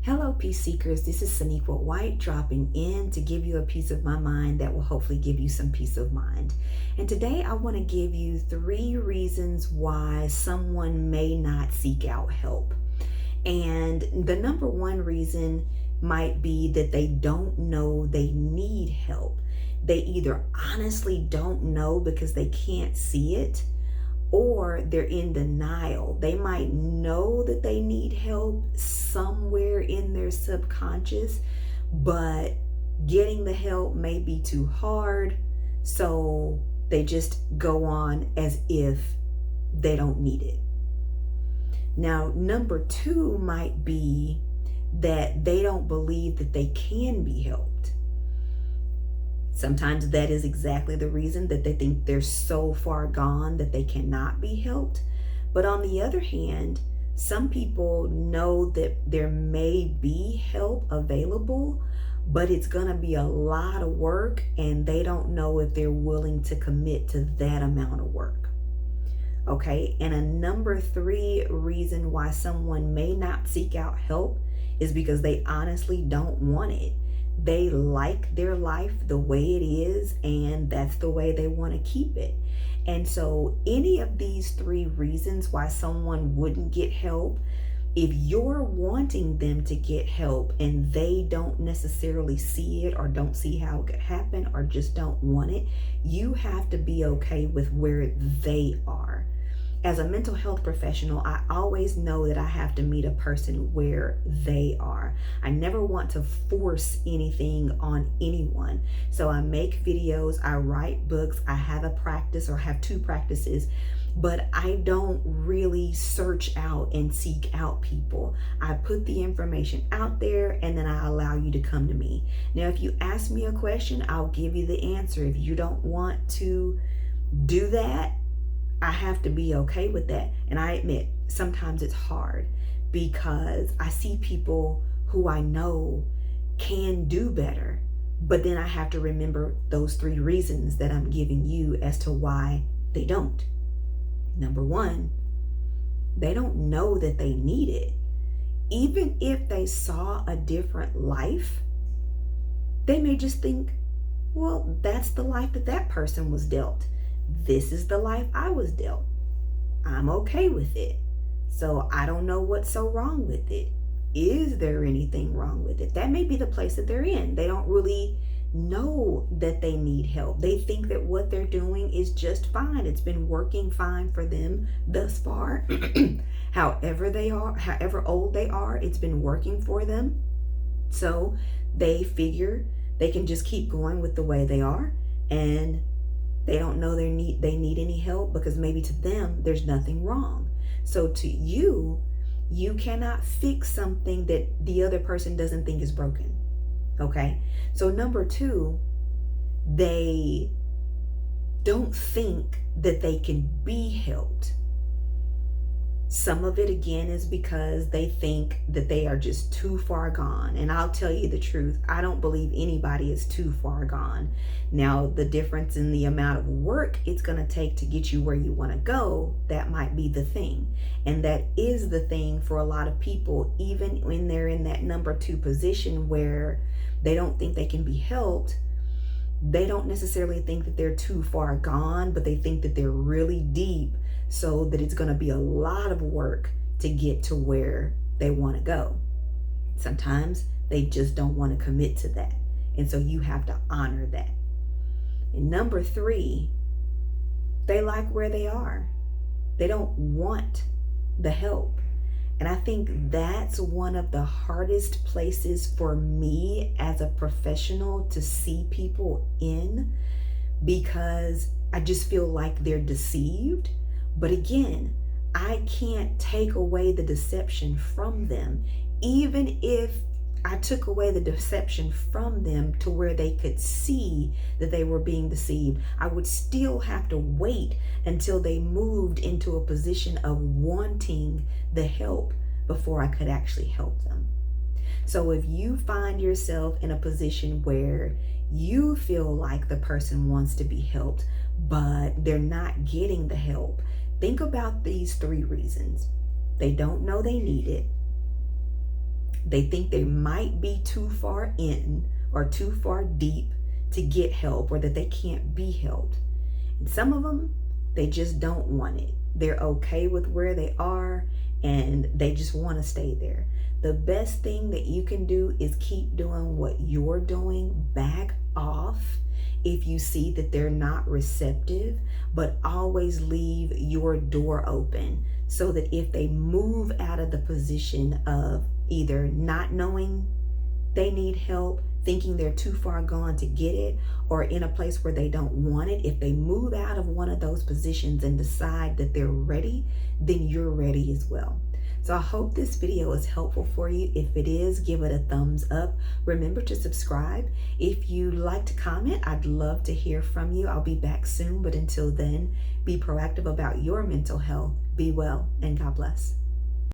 Hello, peace seekers. This is Soneakqua White dropping in to give you a piece of my mind that will hopefully give you some peace of mind. And today I want to give you 3 reasons why someone may not seek out help. And the number 1 reason might be that they don't know they need help. They either honestly don't know because they can't see it, or they're in denial. They might know that they need help somewhere in their subconscious, but getting the help may be too hard, so they just go on as if they don't need it. Now, number 2 might be that they don't believe that they can be helped. Sometimes that is exactly the reason, that they think they're so far gone that they cannot be helped. But on the other hand, some people know that there may be help available, but it's going to be a lot of work, and they don't know if they're willing to commit to that amount of work. Okay, and a number 3 reason why someone may not seek out help is because they honestly don't want it. They like their life the way it is, and that's the way they want to keep it. And so any of these 3 reasons why someone wouldn't get help, if you're wanting them to get help and they don't necessarily see it, or don't see how it could happen, or just don't want it, you have to be okay with where they are. As a mental health professional, I always know that I have to meet a person where they are. I never want to force anything on anyone. So I make videos, I write books, I have a practice or have 2 practices, but I don't really search out and seek out people. I put the information out there, and then I allow you to come to me. Now, if you ask me a question, I'll give you the answer. If you don't want to do that, I have to be okay with that. And I admit, sometimes it's hard because I see people who I know can do better, but then I have to remember those 3 reasons that I'm giving you as to why they don't. Number 1, they don't know that they need it. Even if they saw a different life, they may just think, well, that's the life that person was dealt. This is the life I was dealt. I'm okay with it. So I don't know what's so wrong with it. Is there anything wrong with it? That may be the place that they're in. They don't really know that they need help. They think that what they're doing is just fine. It's been working fine for them thus far. However they are, however old they are, it's been working for them. So they figure they can just keep going with the way they are, and they don't know they need any help because maybe to them there's nothing wrong. So to you, you cannot fix something that the other person doesn't think is broken. Okay? So number 2, they don't think that they can be helped. Some of it, again, is because they think that they are just too far gone. And I'll tell you the truth, I don't believe anybody is too far gone. Now, the difference in the amount of work it's going to take to get you where you want to go, that might be the thing. And that is the thing for a lot of people, even when they're in that number 2 position where they don't think they can be helped. They don't necessarily think that they're too far gone, but they think that they're really deep, so that it's going to be a lot of work to get to where they want to go. Sometimes they just don't want to commit to that. And so you have to honor that. And number 3, they like where they are. They don't want the help. And I think that's one of the hardest places for me as a professional to see people in, because I just feel like they're deceived. But again, I can't take away the deception from them. Even if I took away the deception from them to where they could see that they were being deceived, I would still have to wait until they moved into a position of wanting the help before I could actually help them. So if you find yourself in a position where you feel like the person wants to be helped, but they're not getting the help, think about these 3 reasons. They don't know they need it. They think they might be too far in or too far deep to get help, or that they can't be helped. And some of them, they just don't want it. They're okay with where they are and they just want to stay there. The best thing that you can do is keep doing what you're doing. Back off if you see that they're not receptive, but always leave your door open so that if they move out of the position of either not knowing they need help, thinking they're too far gone to get it, or in a place where they don't want it, if they move out of one of those positions and decide that they're ready, then you're ready as well. So I hope this video is helpful for you. If it is, give it a thumbs up. Remember to subscribe. If you like to comment, I'd love to hear from you. I'll be back soon, but until then, be proactive about your mental health. Be well, and God bless.